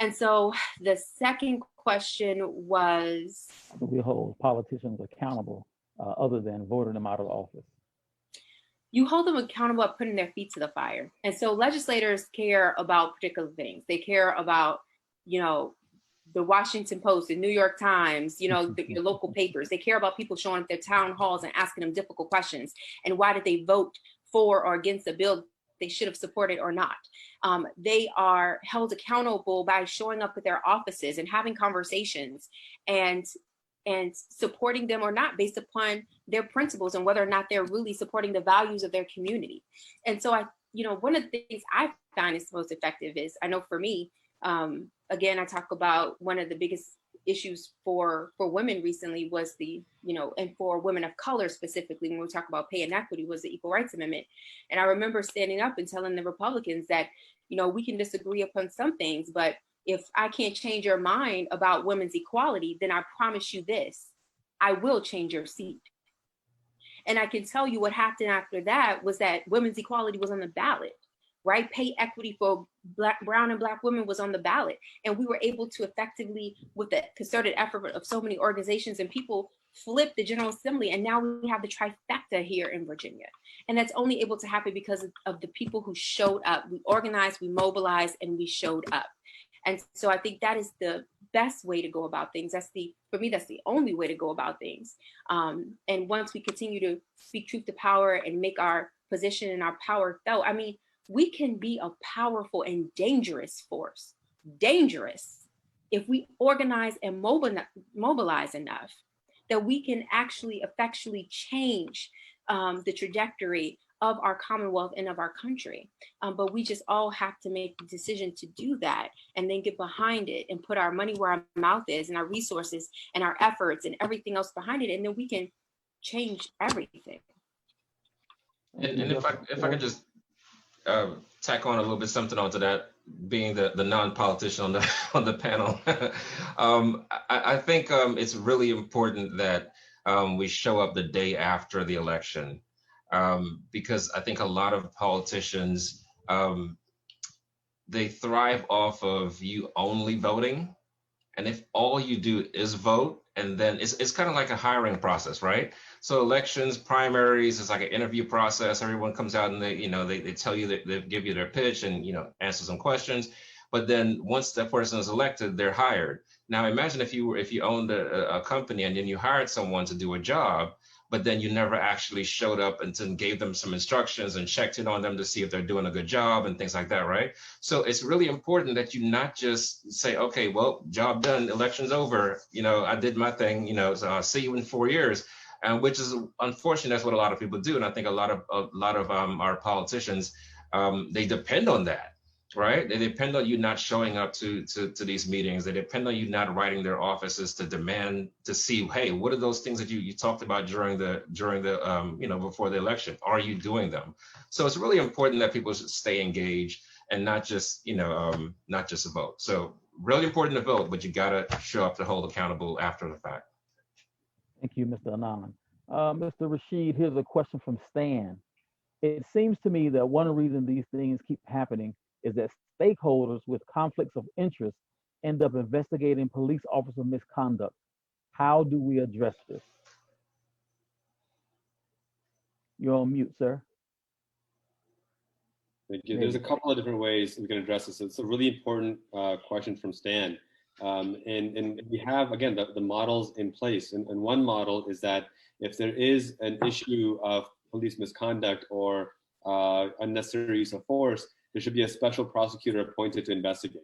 And so the second question was, how do we hold politicians accountable other than voting them out of office? You hold them accountable by putting their feet to the fire. And so legislators care about particular things. They care about, the Washington Post, the New York Times, your local papers. They care about people showing up at their town halls and asking them difficult questions. And why did they vote for or against a bill they should have supported or not? They are held accountable by showing up at their offices and having conversations and supporting them or not based upon their principles and whether or not they're really supporting the values of their community. And so one of the things I find is most effective is, I know for me, again, I talk about one of the biggest issues for women recently was and for women of color specifically, when we talk about pay inequity, was the Equal Rights Amendment. And I remember standing up and telling the Republicans that, we can disagree upon some things, but if I can't change your mind about women's equality, then I promise you this, I will change your seat. And I can tell you what happened after that was that women's equality was on the ballot. Right? Pay equity for brown and black women was on the ballot. And we were able to effectively, with the concerted effort of so many organizations and people, flip the General Assembly. And now we have the trifecta here in Virginia. And that's only able to happen because of the people who showed up. We organized, we mobilized, and we showed up. And so I think that is the best way to go about things. For me, that's the only way to go about things. And once we continue to speak truth to power and make our position and our power felt, I mean, we can be a powerful and dangerous force, if we organize and mobilize enough that we can actually effectually change the trajectory of our Commonwealth and of our country. But we just all have to make the decision to do that and then get behind it and put our money where our mouth is and our resources and our efforts and everything else behind it. And then we can change everything. And if I could just tack on a little bit something onto that, being the non-politician on the on the panel, I think it's really important that we show up the day after the election, because I think a lot of politicians, they thrive off of you only voting. And if all you do is vote, and then it's kind of like a hiring process, right? So elections, primaries, it's like an interview process. Everyone comes out and they tell you that they give you their pitch and answer some questions. But then once that person is elected, they're hired. Now imagine if you owned a company and then you hired someone to do a job, but then you never actually showed up and then gave them some instructions and checked in on them to see if they're doing a good job and things like that, right? So it's really important that you not just say, okay, well, job done, election's over, I did my thing, so I'll see you in 4 years, which is unfortunate. That's what a lot of people do, and I think a lot of our politicians, they depend on that. Right? They depend on you not showing up to these meetings. They depend on you not writing their offices to demand to see, hey, what are those things that you talked about during the before the election? Are you doing them? So it's really important that people stay engaged and not just vote. So really important to vote, but you gotta show up to hold accountable after the fact. Thank you, Mr. Anand. Mr. Rashid, here's a question from Stan. It seems to me that one reason these things keep happening is that stakeholders with conflicts of interest end up investigating police officer misconduct. How do we address this? You're on mute, sir. Thank you. There's a couple of different ways we can address this. It's a really important question from Stan. And we have, again, the models in place. And one model is that if there is an issue of police misconduct or unnecessary use of force, there should be a special prosecutor appointed to investigate.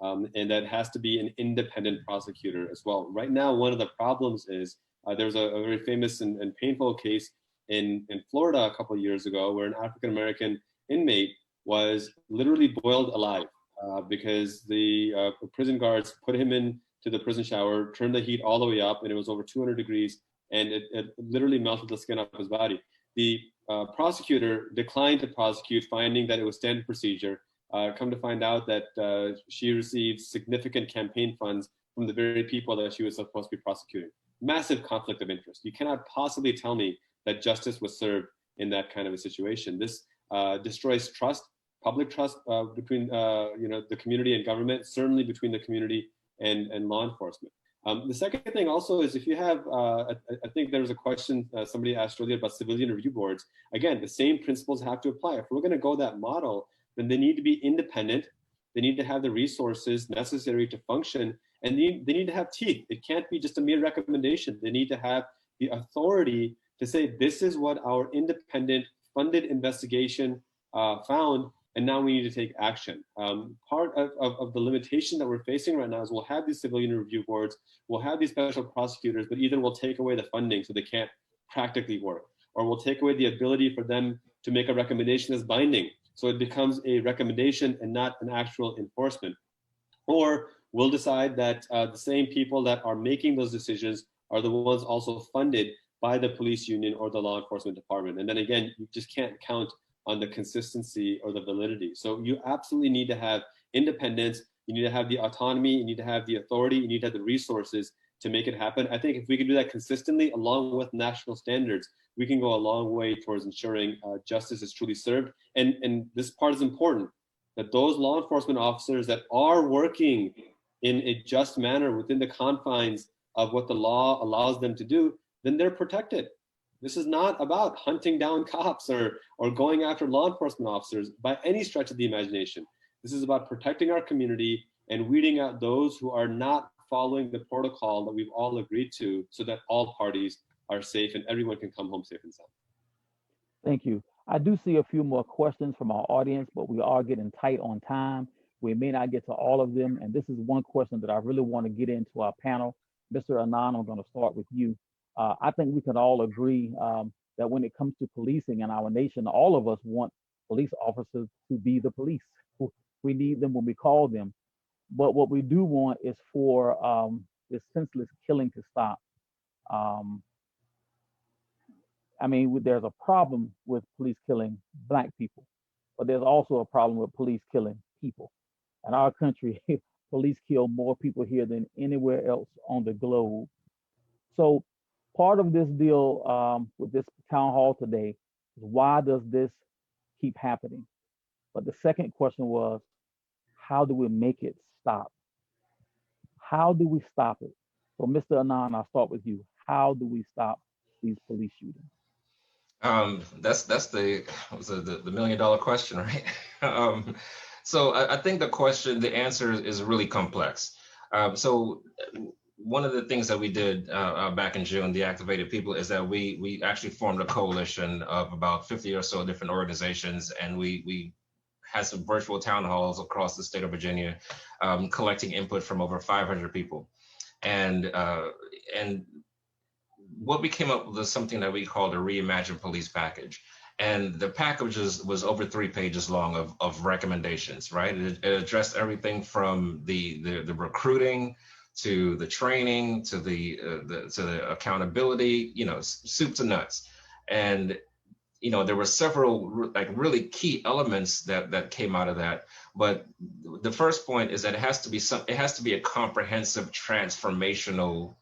And that has to be an independent prosecutor as well. Right now, one of the problems is there's a very famous and painful case in Florida a couple of years ago where an African-American inmate was literally boiled alive because the prison guards put him into the prison shower, turned the heat all the way up, and it was over 200 degrees, and it literally melted the skin off his body. The prosecutor declined to prosecute, finding that it was standard procedure. Come to find out that she received significant campaign funds from the very people that she was supposed to be prosecuting. Massive conflict of interest. You cannot possibly tell me that justice was served in that kind of a situation. This destroys trust, public trust between the community and government, certainly between the community and law enforcement. The second thing also is if you have, I think there was a question somebody asked earlier about civilian review boards. Again, the same principles have to apply. If we're going to go that model, then they need to be independent. They need to have the resources necessary to function, and they need to have teeth. It can't be just a mere recommendation. They need to have the authority to say, this is what our independent funded investigation found, and now we need to take action. Part of the limitation that we're facing right now is we'll have these civilian review boards, we'll have these special prosecutors, but either we'll take away the funding so they can't practically work, or we'll take away the ability for them to make a recommendation as binding, so it becomes a recommendation and not an actual enforcement. Or we'll decide that the same people that are making those decisions are the ones also funded by the police union or the law enforcement department. And then again, you just can't count on the consistency or the validity. So you absolutely need to have independence, you need to have the autonomy, you need to have the authority, you need to have the resources to make it happen. I think if we can do that consistently along with national standards, we can go a long way towards ensuring justice is truly served. And this part is important, that those law enforcement officers that are working in a just manner within the confines of what the law allows them to do, then they're protected. This is not about hunting down cops or going after law enforcement officers by any stretch of the imagination. This is about protecting our community and weeding out those who are not following the protocol that we've all agreed to, so that all parties are safe and everyone can come home safe and sound. Thank you. I do see a few more questions from our audience, but we are getting tight on time. We may not get to all of them. And this is one question that I really want to get into our panel. Mr. Anand, I'm going to start with you. I think we can all agree that when it comes to policing in our nation, all of us want police officers to be the police. We need them when we call them. But what we do want is for this senseless killing to stop. I mean, there's a problem with police killing Black people, but there's also a problem with police killing people. In our country, police kill more people here than anywhere else on the globe. So part of this deal with this town hall today is, why does this keep happening? But the second question was, how do we make it stop? How do we stop it? So Mr. Anand, I'll start with you. How do we stop these police shootings? That's the $1 million question, right? So I think the answer is really complex. So one of the things that we did back in June, the Activated People, is that we actually formed a coalition of about 50 or so different organizations, and we had some virtual town halls across the state of Virginia, collecting input from over 500 people, and what we came up with was something that we called a Reimagined Police package. And the package was over 3 pages long of recommendations, right? It addressed everything from the recruiting to the training to the accountability, soup to nuts. And there were several really key elements that came out of that. But the first point is that it has to be a comprehensive, transformational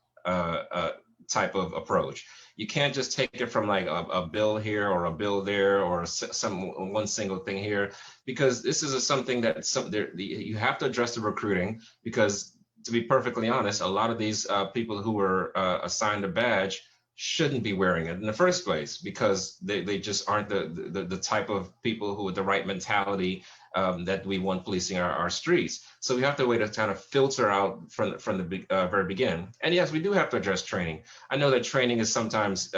type of approach. You can't just take it from like a bill here or a bill there or one single thing here, because this is something that you have to address the recruiting, because to be perfectly honest, a lot of these people who were assigned a badge shouldn't be wearing it in the first place, because they just aren't the type of people who with the right mentality that we want policing our streets. So we have to wait to kind of filter out from the very beginning. And yes, we do have to address training. I know that training is sometimes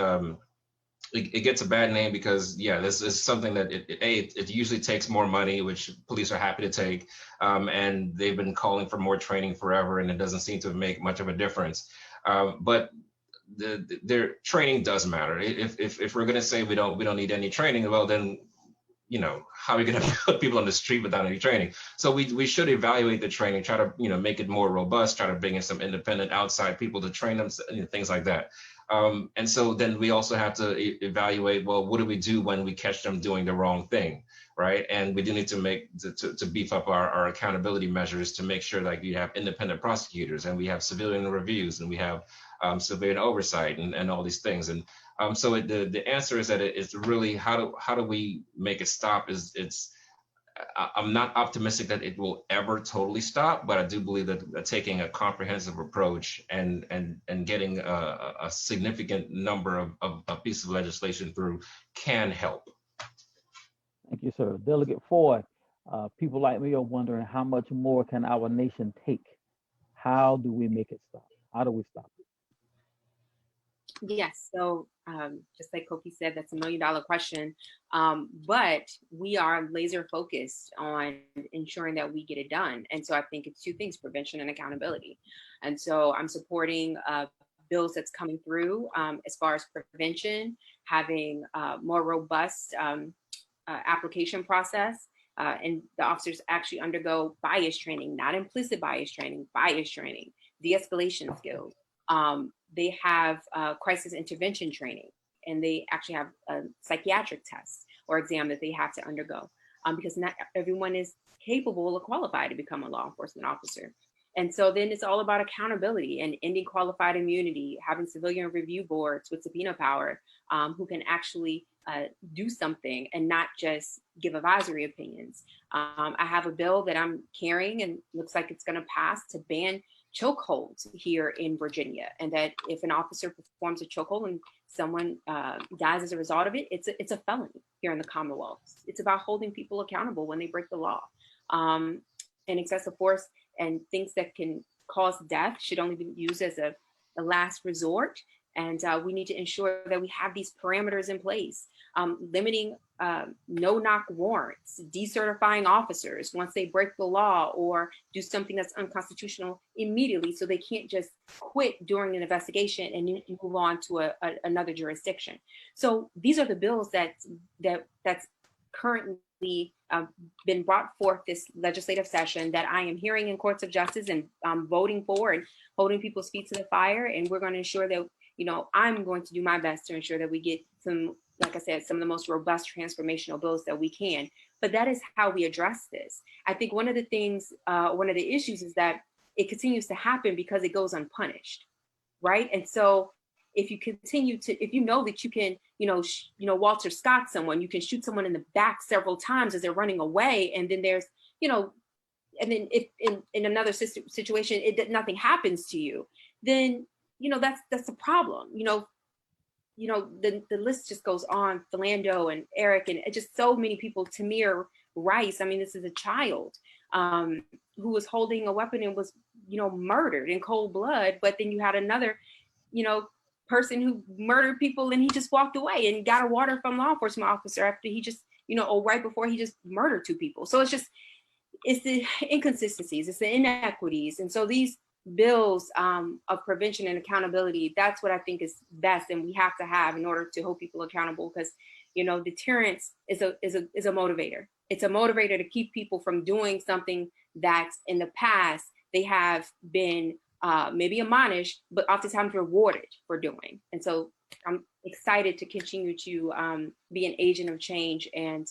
it gets a bad name because this is something that it usually takes more money, which police are happy to take, and they've been calling for more training forever, and it doesn't seem to make much of a difference. But their training does matter. If we're going to say we don't need any training, well then, how are we going to put people on the street without any training? So we should evaluate the training, try to make it more robust, try to bring in some independent outside people to train them, things like that. And so then we also have to evaluate, well, what do we do when we catch them doing the wrong thing, right? And we do need to beef up our accountability measures to make sure that you have independent prosecutors, and we have civilian reviews, and we have civilian oversight, and all these things. And so the answer is that it's really how do we make it stop? I'm not optimistic that it will ever totally stop, but I do believe that taking a comprehensive approach and getting a significant number of pieces of legislation through can help. Thank you, sir. Delegate Ford, people like me are wondering, how much more can our nation take? How do we make it stop? How do we stop it? Yes, so just like Kofi said, that's $1 million question, but we are laser focused on ensuring that we get it done. And so I think it's 2 things: prevention and accountability. And so I'm supporting bills that's coming through as far as prevention, having more robust application process, and the officers actually undergo bias training, not implicit bias training, de-escalation skills. They have crisis intervention training, and they actually have a psychiatric test or exam that they have to undergo, because not everyone is capable or qualified to become a law enforcement officer. And so then it's all about accountability and ending qualified immunity, having civilian review boards with subpoena power who can actually do something and not just give advisory opinions. I have a bill that I'm carrying and looks like it's going to pass to ban chokeholds here in Virginia, and that if an officer performs a chokehold and someone dies as a result of it, it's a felony here in the Commonwealth. It's about holding people accountable when they break the law. And excessive force and things that can cause death should only be used as a last resort. And we need to ensure that we have these parameters in place, limiting no-knock warrants, decertifying officers once they break the law or do something that's unconstitutional immediately, so they can't just quit during an investigation and move on to another jurisdiction. So these are the bills that's currently been brought forth this legislative session that I am hearing in courts of justice and voting for and holding people's feet to the fire. And we're going to ensure that I'm going to do my best to ensure that we get some, like I said, some of the most robust transformational bills that we can. But that is how we address this. I think one of the things, one of the issues is that it continues to happen because it goes unpunished, right? And so if you continue to, if you know that you can, Walter Scott someone, you can shoot someone in the back several times as they're running away, and then there's, and then if in another situation, nothing happens to you, then, that's a problem. The list just goes on. Philando and Eric and just so many people. Tamir Rice. I mean, this is a child who was holding a weapon and was, murdered in cold blood. But then you had another, person who murdered people, and he just walked away and got a water from law enforcement officer after he just, or right before he just murdered 2 people. So it's the inconsistencies, it's the inequities. And so these bills of prevention and accountability, that's what I think is best, and we have to have in order to hold people accountable, because deterrence is a motivator. It's a motivator to keep people from doing something that in the past they have been maybe admonished, but oftentimes rewarded for doing. And so I'm excited to continue to be an agent of change and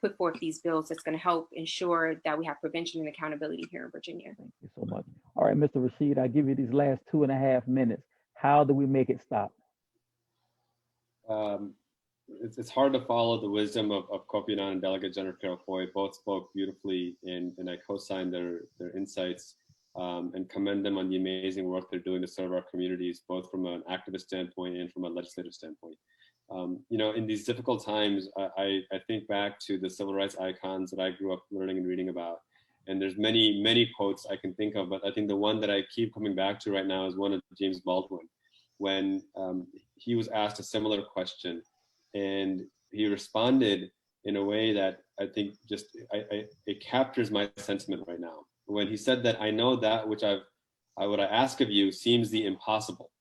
put forth these bills that's going to help ensure that we have prevention and accountability here in Virginia. Thank you so much. All right, Mr. Rashid, I give you these last 2.5 minutes. How do we make it stop? It's hard to follow the wisdom of Kofi Annan and Delegate General Carol Foy. Both spoke beautifully, and I co-signed their insights and commend them on the amazing work they're doing to serve our communities, both from an activist standpoint and from a legislative standpoint. In these difficult times, I think back to the civil rights icons that I grew up learning and reading about. And there's many, many quotes I can think of, but I think the one that I keep coming back to right now is one of James Baldwin, when he was asked a similar question, and he responded in a way that I think just, it captures my sentiment right now. When he said that, I know that which what I ask of you seems the impossible.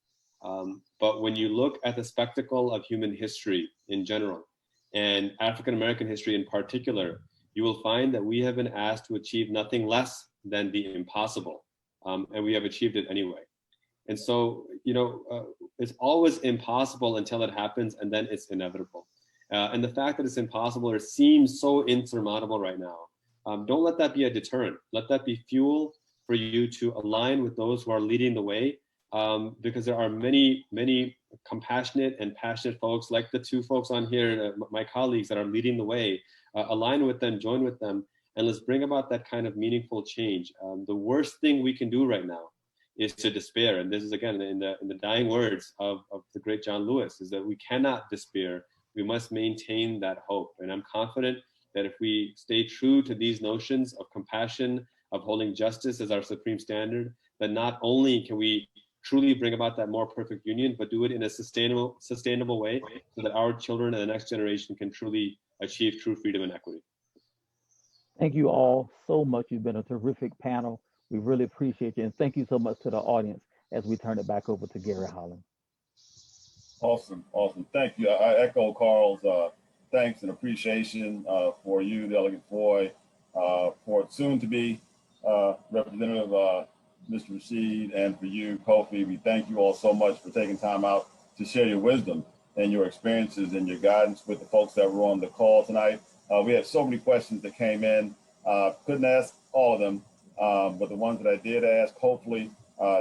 But when you look at the spectacle of human history in general, and African-American history in particular, you will find that we have been asked to achieve nothing less than the impossible, and we have achieved it anyway. And so, it's always impossible until it happens, and then it's inevitable. And the fact that it's impossible or seems so insurmountable right now, don't let that be a deterrent. Let that be fuel for you to align with those who are leading the way, because there are many, many compassionate and passionate folks like the 2 folks on here, my colleagues that are leading the way. Align with them, join with them, and let's bring about that kind of meaningful change. The worst thing we can do right now is to despair. And this is, again, in the dying words of the great John Lewis, is that we cannot despair. We must maintain that hope. And I'm confident that if we stay true to these notions of compassion, of holding justice as our supreme standard, that not only can we truly bring about that more perfect union, but do it in a sustainable way so that our children and the next generation can truly achieve true freedom and equity. Thank you all so much. You've been a terrific panel. We really appreciate you. And thank you so much to the audience as we turn it back over to Gary Holland. Awesome. Thank you. I echo Carl's thanks and appreciation for you, Delegate Foy, for soon to be Representative Mr. Rashid, and for you, Kofi. We thank you all so much for taking time out to share your wisdom and your experiences and your guidance with the folks that were on the call tonight. We had so many questions that came in. Couldn't ask all of them, but the ones that I did ask, hopefully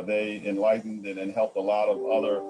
they enlightened and helped a lot of other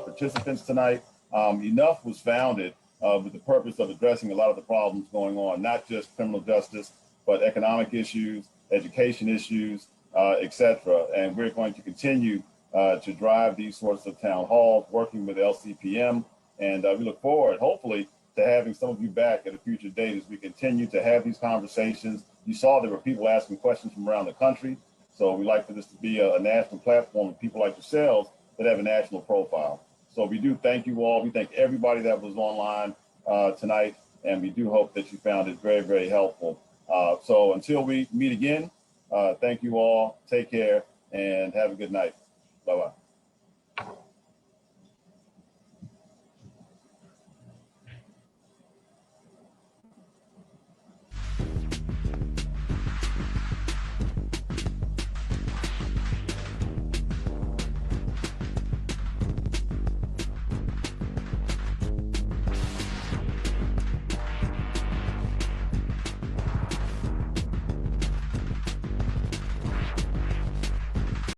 participants tonight. Enough was founded with the purpose of addressing a lot of the problems going on, not just criminal justice, but economic issues, education issues, etc. And we're going to continue to drive these sorts of town halls, working with LCPM. And we look forward, hopefully, to having some of you back at a future date as we continue to have these conversations. You saw there were people asking questions from around the country. So we like for this to be a national platform of people like yourselves that have a national profile. So we do thank you all. We thank everybody that was online tonight. And we do hope that you found it very, very helpful. So until we meet again, thank you all. Take care and have a good night. Bye-bye.